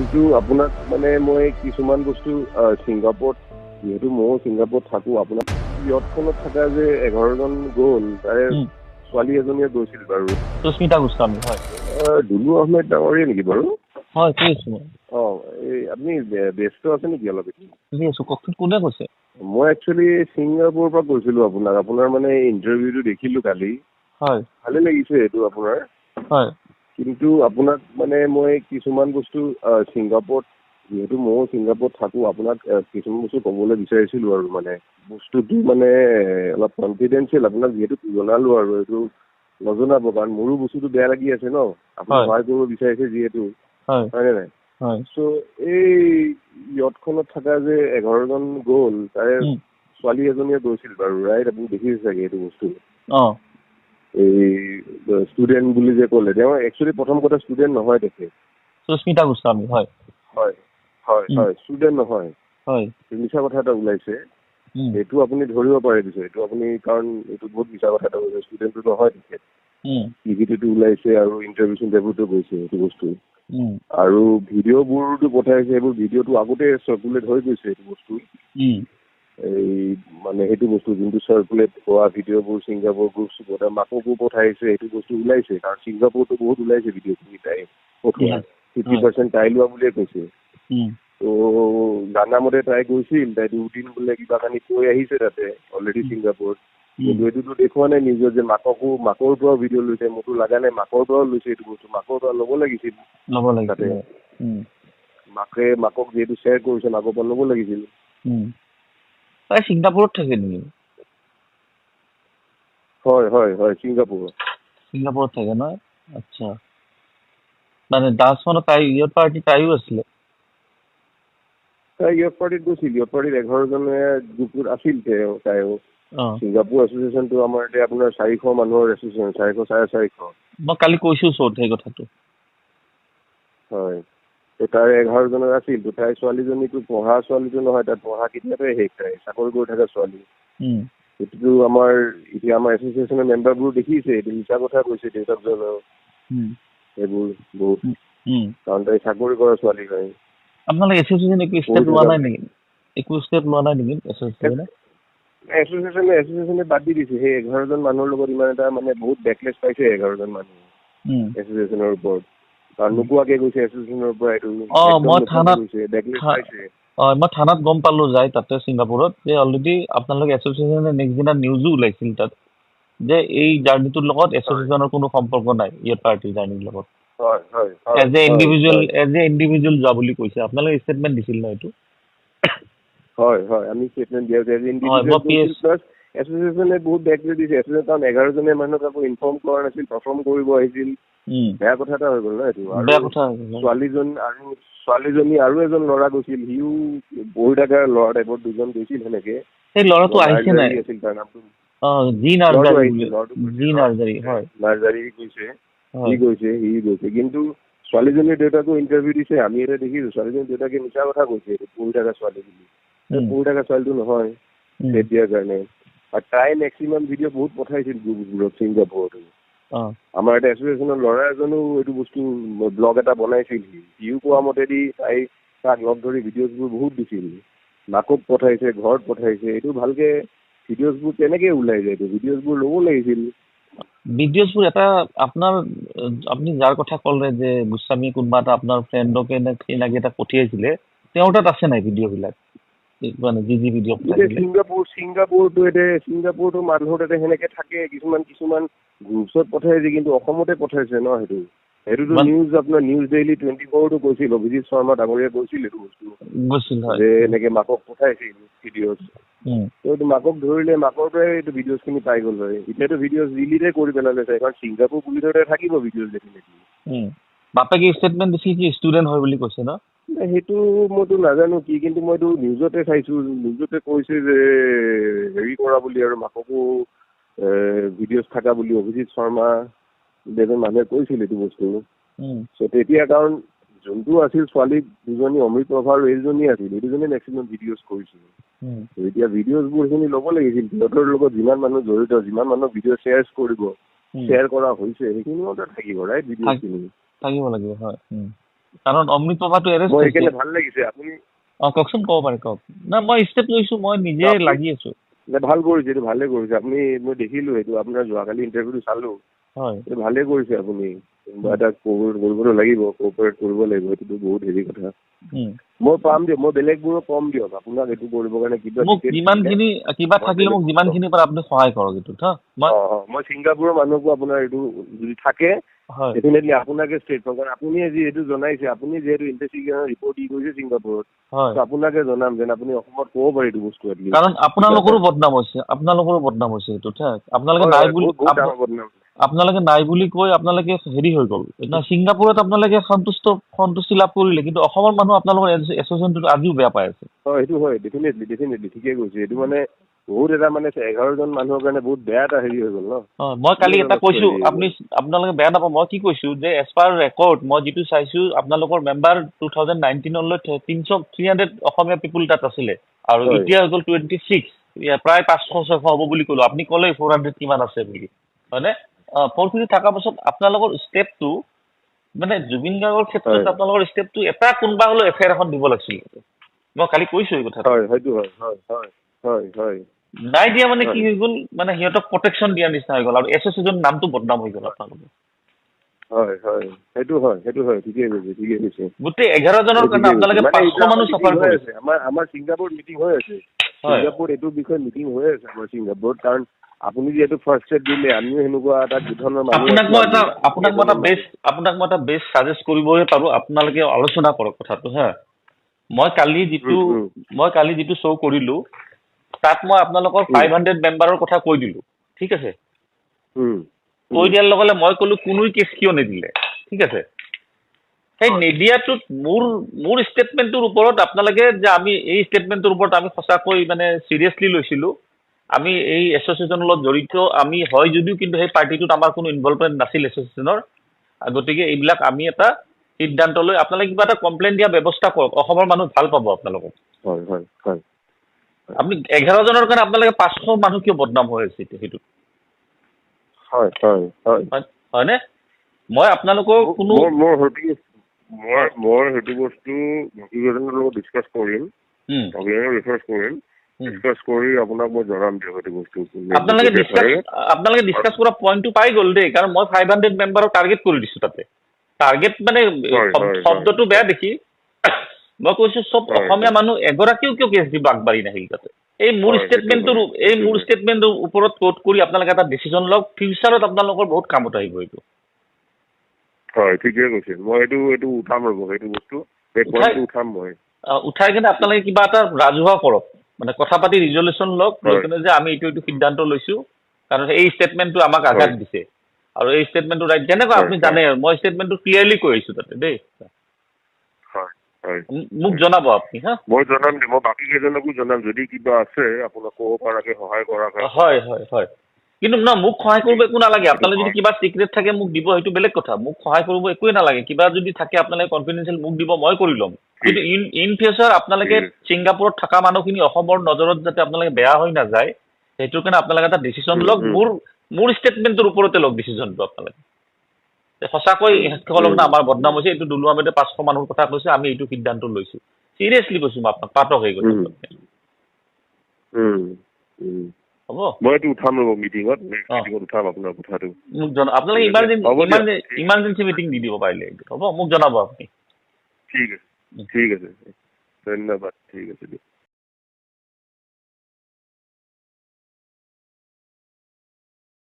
কিন্তু আপোনাক মানে মই কিছুমান বস্তু ছিংগাপুৰত যেহেতু ময়ো ছিংগাপুৰত থাকোঁ আপোনাক ইয়টখনত থকা যে 11জন গ'ল তাৰে ছোৱালী এজনীয়ে গৈছিল বাৰু সুস্মিতা গোস্বামী হয় দুলু আহমেদ ডাঙৰীয়া নেকি বাৰু হয় কি আছো এই আপুনি ব্যস্ত আছে নেকি অলপ আছো কওকচোন কোনে কৈছে মই একচুৱেলি ছিংগাপুৰৰ পৰা কৈছিলোঁ আপোনাৰ মানে ইণ্টাৰভিউটো দেখিলোঁ কালি হয় ভালে লাগিছে এইটো আপোনাৰ হয় কিন্তু আপোনাক মানে মই কিছুমান বস্তু ছিংগাপুৰত যেহেতু ময়ো ছিংগাপুৰত থাকোঁ আপোনাক কিছুমান বস্তু ক'বলৈ বিচাৰিছিলোঁ আৰু মানে বস্তুটো মানে অলপ কনফিডেঞ্চিয়েল আপোনাক যিহেতু জনালোঁ আৰু এইটো নজনাব কাৰণ মোৰো বস্তুটো বেয়া লাগি আছে ন আপুনি সহায় কৰিব বিচাৰিছে যিহেতু হয়নে নাই চ' এই ইয়টখনত থকা যে 11জন গ'ল তাৰে ছোৱালী এজনীয়ে গৈছিল বাৰু ৰাইট আপুনি দেখিছে চাগে এইটো বস্তু এই ষ্টুডেণ্ট বুলি যে ক'লে তেওঁ একচুৱেলি প্ৰথম কথা ষ্টুডেণ্ট নহয় তেখেত সুস্মিতা গোস্বামী হয় হয় হয় হয় ষ্টুডেণ্ট নহয় হয় মিছা কথা এটা ওলাইছে এইটো আপুনি ধৰিব পাৰে পিছে এইটো আপুনি কাৰণ এইটো বহুত মিছা কথা এটা ওলাইছে ষ্টুডেণ্টটো নহয় তেখেত টিভিটো ওলাইছে আৰু ইণ্টাৰভিউ চিণ্টাৰভিউটো গৈছে এইটো বস্তু আৰু ভিডিঅ'বোৰতো পঠাইছে সেইবোৰ ভিডিঅ'টো আগতে চাৰ্কুলেট হৈ গৈছে এইটো বস্তু এই মানে সেইটো বস্তু যোনটো চাৰ্কুলেট হোৱা ভিডিঅ'বোৰ ছিংগাপুৰ গ্ৰুপ মাককো পঠাইছে এইটো বস্তু ওলাইছে কাৰণ ছিংগাপুৰতো বহুত ওলাইছে ভিডিঅ'খিনি তাই পঠোৱা 50% তাই লোৱা বুলিয়ে কৈছে ত' জানা মতে তাই গৈছিল তাই 2 দিন বোলে কিবা কানি কৈ আহিছে তাতে অলৰেডি ছিংগাপুৰত কিন্তু এইটোতো দেখুওৱা নাই নিজৰ যে মাকৰ পৰাও ভিডিঅ' লৈছে মোৰতো লগা নাই মাকৰ পৰাও লৈছে এইটো বস্তু মাকৰ পৰা ল'ব লাগিছিল তাতে মাকক যিহেতু শ্বেয়াৰ কৰিছে মাকৰ পৰা ল'ব লাগিছিল তাই ছিংগাপুৰত থাকে নেকি হয় হয় হয় ছিংগাপুৰত থাকে নহয় আচ্ছা মানে ডান্স মানে তাই ইয়ৰ পাৰ্টি তাইও আছিলে তাই ইয়ৰ পাৰ্টিত গৈছিল ইয়ৰ পাৰ্টিত 11জনে গ্ৰুপটোত আছিল তাইও ছিংগাপুৰ এছ'চিয়েশ্যনটো আমাৰ এতিয়া আপোনাৰ 400 মানুহৰ এছ'চিয়েশ্যন 400 450 মই কালি কৈছোঁ ওচৰত সেই কথাটো হয় তাই 11জনৰ আছিল তাই ছোৱালীজনীটো পঢ়া ছোৱালীটো নহয় তাই পঢ়া কেতিয়াবাই শেষ তাই চাকৰি কৰি থকা ছোৱালী সেইটোতো আমাৰ এতিয়া আমাৰ এছ'চিয়েশ্যনৰ মেম্বাৰবোৰ দেখিছে এইটো মিছা কথা কৈছে দেউতাকজনেও এইবোৰ বহুত কাৰণ তাই চাকৰি কৰা ছোৱালী হয় আপোনালোকে এছ'চিয়েশ্যন একো ষ্টেপ লোৱা নাই নেকি এছ'চিয়েশ্যনে বাদ দি দিছে সেই 11জন মানুহৰ লগত ইমান এটা মানে বহুত বেকলেছ পাইছে 11জন মানুহ এছ'চিয়েশ্যনৰ ওপৰত কাৰণ নোকোৱাকে গৈছে এছ'চিয়েশ্যনৰ পৰা এইটো মই থানাত গম পালোঁ যায় তাতে ছিংগাপুৰত যে অলৰেডি আপোনালোকে এছ'চিয়েশ্যনে নেক্সট দিনা নিউজো ওলাইছিল তাত যে এই জাৰ্ণিটোৰ লগত এছ'চিয়েশ্যনৰ কোনো সম্পৰ্ক নাই ইয়ৰ পাৰ্টিৰ জাৰ্ণিৰ লগত এজ এ ইণ্ডিভিজুৱেল যোৱা বুলি কৈছে আপোনালোকে ষ্টেটমেণ্ট দিছিল ন এইটো হয় হয় আমি ষ্টেটমেণ্ট দিয়া এছ'চিয়েশ্যনে বহুত বেক লৈ দিছে এছ'চিয়েশ্যন কাৰণ 11জনে মানুহক আকৌ ইনফৰ্ম কৰা নাছিল পাৰফৰ্ম কৰিব আহিছিল বেয়া কথা এটা হৈ গ'ল ন এইটো ছোৱালীজনী আৰু এজন ল'ৰা গৈছিল সিও বহি থকা ল'ৰা টাইপৰ 2জন গৈছিল সেনেকে সেই ল'ৰাটো আহিছে নাই আছিল তাৰ নামটো নাৰ্জাৰী গৈছে কিন্তু ছোৱালীজনীৰ দেউতাকো ইণ্টাৰভিউ দিছে আমি এটা দেখিছো ছোৱালীজনীৰ দেউতাকে মিছা কথা কৈছে পঢ়ি থকা ছোৱালী বুলি পঢ়ি থকা ছোৱালীটো নহয় ছেট দিয়াৰ কাৰণে আৰু তাই মেক্সিমাম ভিডিঅ' বহুত পঠাইছিল গ্ৰুপবোৰত ছিংগাপুৰতো আমাৰ এটা এছ'চিয়েশ্যনৰ ল'ৰা এজনো এইটো বস্তু ব্লগ এটা বনাইছিল সিও কোৱা মতেদি তাক লগ ধৰি ভিডিঅ'জবোৰ বহুত দিছিল মাকক পঠাইছে ঘৰত পঠাইছে এইটো ভালকে ভিডিঅ'জবোৰ কেনেকে ওলাই যায় এইটো ভিডিঅ'জবোৰ ল'ব লাগিছিল ভিডিঅ'জবোৰ এটা আপুনি যাৰ কথা ক'লে যে গোস্বামী কোনোবা এটা আপোনাৰ ফ্ৰেণ্ডকে এনেকে এটা পঠিয়াইছিলে তেওঁৰ তাত আছে নাই ভিডিঅ'বিলাক মানে যি ভিডিঅ' ছিংগাপুৰতো মানুহৰ তাতে সেনেকে থাকে কিছুমান গ্ৰুপছত পঠাইছে কিন্তু অসমতে পঠাইছে ন সেইটোতো নিউজ আপোনাৰ নিউজ ডেইলি 24টো কৈছিল অভিজিত শৰ্মা ডাঙৰীয়া কৈছিল এইটো বস্তু যে এনেকে মাকক পঠাইছিল ভিডিঅ'জ এইটো মাকক ধৰিলে মাকৰ পৰাই এইটো ভিডিঅ'জখিনি পাই গ'ল হয় এতিয়াতো ভিডিঅ'জ ডিলিটে কৰি পেলালে চাই কাৰণ ছিংগাপুৰ পুলিচতে থাকিব ভিডিঅ'জ ডেফিনেটলি বাপেকে ষ্টেটমেণ্ট দিছে কি ষ্টুডেণ্ট হয় বুলি কৈছে ন সেইটো মইতো নাজানো কি কিন্তু মইতো নিউজতে চাইছো নিউজতে কৈছে যে হেৰি কৰা বুলি আৰু মাককো ভিডিঅ'জ থকা বুলি অভিজিত শৰ্মা এজন মানুহে কৈছিল এইটো বস্তু চ' তেতিয়া কাৰণ যোনটো আছিল ছোৱালী 2জনী অমৃত প্ৰভা আৰু এইজনী আছিল এই 2জনে মেক্সিমাম ভিডিঅ'জ কৰিছিল এতিয়া ভিডিঅ'জবোৰ সেইখিনি ল'ব লাগিছিল সিহঁতৰ লগত যিমান মানুহ জড়িত যিমান মানুহ ভিডিঅ' শ্বেয়াৰ কৰা হৈছে সেইখিনিও থাকিব ৰাইট ভিডিঅ'খিনি থাকিব লাগিব হয় কাৰণ অমৃত প্ৰভাটো এৰেষ্ট মই হৈছে। সেইকাৰণে ভাল লাগিছে আপুনি কওকচোন, ক'ব পাৰে, কওক। না মই ষ্টেপ লৈছো, মই নিজে লাগি আছো। ভাল কৰিছে, এইটো ভালে কৰিছে আপুনি। মই দেখিলো এইটো আপোনাৰ যোৱাকালি ইণ্টাৰভিউটো চালো। হয়, এইটো ভালে কৰিছে আপুনি। কোনোবা এটা কৰিব লাগিব, কোঅপাৰেট কৰিব লাগিব, এইটোতো বহুত হেৰি কথা। মই পাম দিয়ক, মই বেলেগবোৰক কম দিয়ক আপোনাক এইটো কৰিবৰ কাৰণে। মোক যিমানখিনি কিবা থাকিলে মোক যিমানখিনি পাৰে আপুনি সহায় কৰক এইটোত। মই ছিংগাপুৰৰ মানুহকো আপোনাৰ এইটো যদি থাকে ডেফিনেটলি আপোনাকে ষ্টেট কাৰণ আপুনি যি এইটো জনাইছে, আপুনি যিহেতু ইনভেষ্টিগেশ্যন ৰিপৰ্ট দি গৈছে ছিংগাপুৰত, আপোনাকে জনাম যেন আপুনি অসমত ক'ব পাৰে এইটো বস্তু। কাৰণ আপোনালোকৰো বদনাম হৈছে, এইটোত। আপোনালোকে নাই বুলি কৈ আপোনালোকে হেৰি হৈ গ'ল। ছিংগাপুৰত আপোনালোকে সন্তুষ্টি লাভ কৰিলে, কিন্তু অসমৰ মানুহ আপোনালোকৰ এছ'চিয়েশ্যনটো আজিও বেয়া পাই আছে। সেইটো হয়, ডেফিনেটলি ঠিকে কৈছে। এইটো মানে বহুত এটা মানে 11জন মানুহৰ কাৰণে বহুত বেয়া এটা হেৰি হৈ গ'ল ন। মই কালি এটা কৈছো, আপোনালোকে বেয়া নাপাব, মই কি কৈছো যে এজ পাৰ ৰেকৰ্ড মই যিটো চাইছো আপোনালোকৰ মেম্বাৰ 2019লৈ 300 অসমীয়া পিপুল তাত আছিলে, আৰু এতিয়া হৈ গ'ল 26, প্ৰায় 500-600 হ'ব বুলি ক'লো। আপুনি ক'লে 400 কিমান আছে বুলি, হয়নে? 450 থকাৰ পাছত আপোনালোকৰ ষ্টেপটো মানে জুবিন গাৰ্গৰ ক্ষেত্ৰত আপোনালোকৰ ষ্টেপটো এটা কোনোবা হ'লেও এফআইআৰ এখন দিব লাগিছিল। মই কালি কৈছো এই কথাটো। নাই দিয়া মানে কি হৈ গ'ল, মানে সিহঁতক প্ৰটেকশ্যন দিয়া নিচিনা হৈ গ'ল, আৰু এছ'চিয়েশ্যন নামটো বদনাম হৈ গ'ল আপোনালোকৰ। গোটেই 11জনৰ কাৰণে আপোনালোকে 500 মানুহ চাফাৰ কৰিছে। আমাৰ ছিংগাপুৰত মিটিং হৈ আছে, ছিংগাপুৰত এইটো বিষয়ে মিটিং হৈ আছে আমাৰ ছিংগাপুৰত। কাৰণ আপুনি যিহেতু ফাৰ্ষ্ট ষ্টেপ দিলে, আমিও সেনেকুৱা এটা ধৰণৰ আপোনাক মই এটা বেষ্ট ছাজেষ্ট কৰিবহে পাৰোঁ। আপোনালোকে আলোচনা কৰক কথাটো। মই কালি যিটো শ্ব' কৰিলোঁ তাত মই আপোনালোকৰ 500 মেম্বাৰৰ কথা কৈ দিলোঁ, ঠিক আছে? কৈ দিয়াৰ লগে লগে মই ক'লো কোনোৱে কেছ কিয় নিদিলে, ঠিক আছে? সেই নিদিয়াটোত মোৰ ষ্টেটমেণ্টটোৰ ওপৰত আপোনালোকে যে আমি এই ষ্টেটমেণ্টটোৰ ওপৰত আমি সঁচাকৈ মানে চিৰিয়াছলি লৈছিলোঁ। আমি এই এছ'চিয়েশ্যনৰ লগত জড়িত আমি হয় যদিও, কিন্তু সেই পাৰ্টিটোত আমাৰ কোনো ইনভলভমেণ্ট নাছিল এছ'চিয়েশ্যনৰ। গতিকে এইবিলাক আমি এটা সিদ্ধান্ত লৈ আপোনালোকে কিবা এটা কমপ্লেইন দিয়া ব্যৱস্থা কৰক, অসমৰ মানুহ ভাল পাব আপোনালোকক। আপুনি 11জনৰ কাৰণে আপোনালোকে 500 মানুহ কিয় বদনাম হৈ আছে সেইটোত? হয়নে? মই আপোনালোকৰ কোনো মই সেইটো বস্তু ভক্তিজনৰ লগত ডিছকাছ কৰিম, ডিছকাছ কৰি আপোনাক মই জনাম দিয়ক সেইটো বস্তু। আপোনালোকে ডিছকাছ কৰা পইণ্টটো পাই গ'ল দেই, কাৰণ মই 500 মেম্বাৰক টাৰ্গেট কৰি দিছোঁ তাতে। টাৰ্গেট মানে শব্দটো বেয়া দেখি মই কৈছোঁ চব অসমীয়া মানুহ এগৰাকীও কিয় কেছ দিব আগবাঢ়ি নাহিল তাতে। এই মোৰ ষ্টেটমেণ্টটোৰ ওপৰত কোট কৰি আপোনালোকে এটা ডিচিশ্যন লওক, ফিউচাৰত আপোনালোকৰ বহুত কামত আহিব এইটো। ঠিকে কৈছে, মই এইটো উঠাম ৰ'ব, সেইটো বস্তু উঠাম মই। উঠাই কিনে আপোনালোকে কিবা এটা ৰাজহুৱা কৰক, মানে কথা পাতি ৰিজলিউশ্যন লওক, লৈ কিনে যে আমি এইটো সিদ্ধান্ত লৈছোঁ, কাৰণ এই ষ্টেটমেণ্টটো আমাক আঘাত দিছে, আৰু এই ষ্টেটমেণ্টটো ৰাইট যেনেকুৱা আপুনি জানে, মই ষ্টেটমেণ্টটো ক্লিয়াৰলি কৈ আহিছোঁ তাতে দেই। মোক জনাব আপুনি। মই জনাম দিম, মই বাকী কেইজনকো জনাম যদি কিবা আছে আপোনাক ক'ব পৰাকে সহায় কৰা। হয়। কিন্তু মোক সহায় কৰিব একো নালাগে। আপোনালোকে যদি কিবা চিক্ৰেট থাকে মোক দিব, সেইটো বেলেগ কথা। মোক সহায় কৰিব একোৱে নালাগে। কিবা যদি থাকে আপোনালোকে কনফিডেঞ্চিয়েল মোক দিব, মই কৰি ল'ম। কিন্তু ইন ফিউচাৰ আপোনালোকে ছিংগাপুৰত থকা মানুহখিনি অসমৰ নজৰত যাতে আপোনালোকে বেয়া হৈ নাযায়, সেইটোৰ কাৰণে আপোনালোকে এটা ডিচিশ্যন লওক। মোৰ ষ্টেটমেণ্টটোৰ ওপৰতে লওক ডিচিশ্যনটো আপোনালোকে। সঁচাকৈ ইহঁতসকলৰ কাৰণে আমাৰ বদনাম হৈছে, এইটো দুলু আহমেদে 500 মানুহৰ কথা কৈছে, আমি এইটো সিদ্ধান্ত লৈছোঁ। চিৰিয়াছলি কৈছোঁ মই আপোনাক, পাতক হৈ গ'ল। হ'ব, মই এইটো উঠাম ৰ'ব মিটিঙত উঠাম আপোনাৰ কথাটো। মোক আপোনালোকে ইমাৰ্জেঞ্চি মিটিং দি দিব পাৰিলে হ'ব, মোক জনাব আপুনি। ঠিক আছে, ধন্যবাদ, ঠিক আছে দিয়ক।